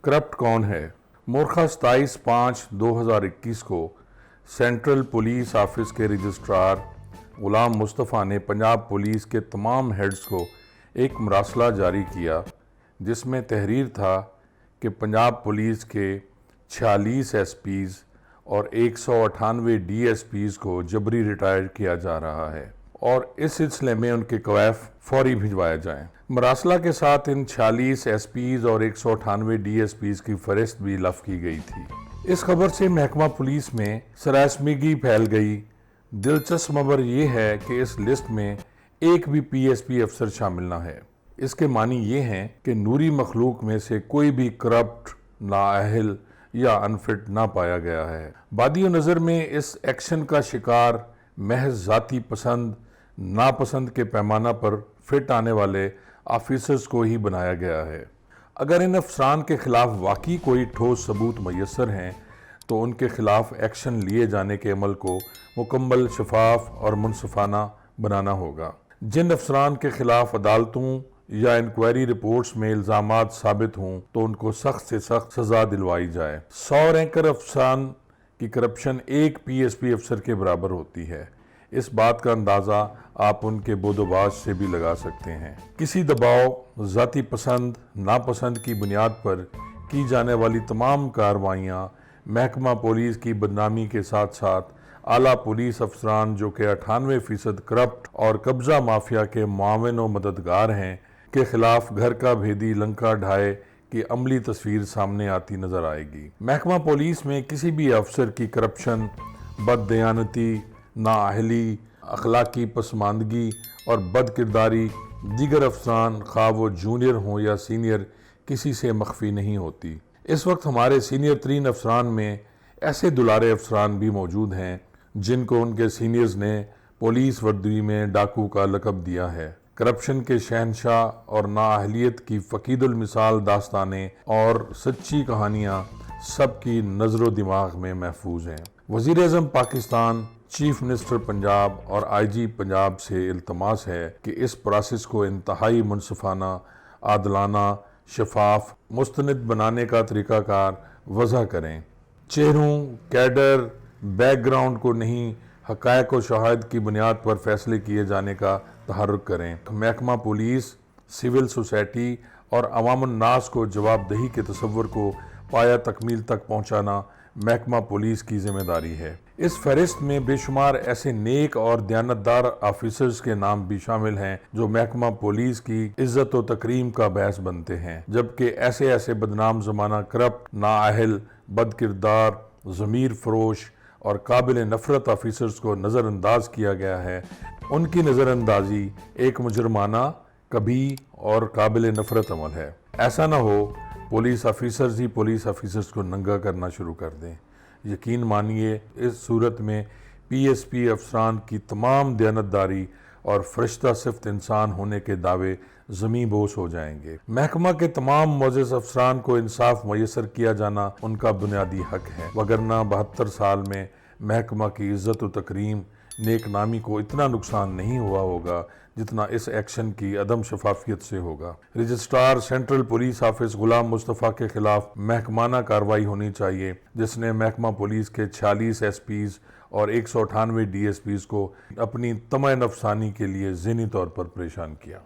Corrupt کون ہے؟ مورخہ 27/5/2021 کو سینٹرل پولیس آفس کے رجسٹرار غلام مصطفیٰ نے پنجاب پولیس کے تمام ہیڈز کو ایک مراسلہ جاری کیا، جس میں تحریر تھا کہ پنجاب پولیس کے 46 ایس پیز اور 198 ڈی ایس پیز کو جبری ریٹائر کیا جا رہا ہے اور اس سلسلے میں ان کے کویف فوری بھجوایا جائیں۔ مراسلہ کے ساتھ ان 46 ایس پیز اور 198 ڈی ایس پیز کی فہرست بھی لفظ کی گئی تھی۔ اس خبر سے محکمہ پولیس میں سراسیمگی پھیل گئی۔ دلچسپ خبر یہ ہے کہ اس لسٹ میں ایک بھی پی ایس پی افسر شامل نہ ہے۔ اس کے معنی یہ ہیں کہ نوری مخلوق میں سے کوئی بھی کرپٹ، نااہل یا انفٹ نہ پایا گیا ہے۔ بادی و نظر میں اس ایکشن کا شکار محض ذاتی پسند ناپسند کے پیمانہ پر فٹ آنے والے آفیسرز کو ہی بنایا گیا ہے۔ اگر ان افسران کے خلاف واقعی کوئی ٹھوس ثبوت میسر ہیں تو ان کے خلاف ایکشن لیے جانے کے عمل کو مکمل، شفاف اور منصفانہ بنانا ہوگا۔ جن افسران کے خلاف عدالتوں یا انکوائری رپورٹس میں الزامات ثابت ہوں تو ان کو سخت سے سخت سزا دلوائی جائے۔ 100 رینکر افسران کی کرپشن ایک پی ایس پی افسر کے برابر ہوتی ہے۔ اس بات کا اندازہ آپ ان کے بود و باش سے بھی لگا سکتے ہیں۔ کسی دباؤ، ذاتی پسند ناپسند کی بنیاد پر کی جانے والی تمام کارروائیاں محکمہ پولیس کی بدنامی کے ساتھ ساتھ اعلیٰ پولیس افسران جو کہ 98% کرپٹ اور قبضہ مافیا کے معاون و مددگار ہیں کے خلاف گھر کا بھیدی لنکا ڈھائے کی عملی تصویر سامنے آتی نظر آئے گی۔ محکمہ پولیس میں کسی بھی افسر کی کرپشن، بددیانتی، نااہلی، اخلاقی پسماندگی اور بد کرداری دیگر افسران خواہ وہ جونیئر ہوں یا سینئر کسی سے مخفی نہیں ہوتی۔ اس وقت ہمارے سینئر ترین افسران میں ایسے دلارے افسران بھی موجود ہیں جن کو ان کے سینئرز نے پولیس وردی میں ڈاکو کا لقب دیا ہے۔ کرپشن کے شہنشاہ اور نااہلیت کی فقید المثال داستانیں اور سچی کہانیاں سب کی نظر و دماغ میں محفوظ ہیں۔ وزیر اعظم پاکستان، چیف منسٹر پنجاب اور آئی جی پنجاب سے التماس ہے کہ اس پروسیس کو انتہائی منصفانہ، عادلانہ، شفاف، مستند بنانے کا طریقہ کار وضع کریں۔ چہروں، کیڈر، بیک گراؤنڈ کو نہیں، حقائق و شواہد کی بنیاد پر فیصلے کیے جانے کا تحرک کریں۔ محکمہ پولیس، سول سوسائٹی اور عوام الناس کو جواب دہی کے تصور کو پایہ تکمیل تک پہنچانا محکمہ پولیس کی ذمہ داری ہے۔ اس فہرست میں بے شمار ایسے نیک اور دیانتدار آفیسرز کے نام بھی شامل ہیں جو محکمہ پولیس کی عزت و تکریم کا باعث بنتے ہیں، جبکہ ایسے بدنام زمانہ کرپٹ، نااہل، بد کردار، ضمیر فروش اور قابل نفرت آفیسرز کو نظر انداز کیا گیا ہے۔ ان کی نظر اندازی ایک مجرمانہ، کبھی اور قابل نفرت عمل ہے۔ ایسا نہ ہو پولیس آفیسرز ہی پولیس آفیسرز کو ننگا کرنا شروع کر دیں۔ یقین مانیے اس صورت میں پی ایس پی افسران کی تمام دیانتداری اور فرشتہ صفت انسان ہونے کے دعوے زمیں بوس ہو جائیں گے۔ محکمہ کے تمام معزز افسران کو انصاف میسر کیا جانا ان کا بنیادی حق ہے، وگرنہ 72 سال میں محکمہ کی عزت و تکریم، نیک نامی کو اتنا نقصان نہیں ہوا ہوگا جتنا اس ایکشن کی عدم شفافیت سے ہوگا۔ Registrar central police office Ghulam Mustafa کے خلاف محکمانہ کارروائی ہونی چاہیے، جس نے محکمہ پولیس کے 46 ایس پیز اور 198 ڈی ایس پیز کو اپنی طمع نفسانی کے لیے ذہنی طور پر پریشان کیا۔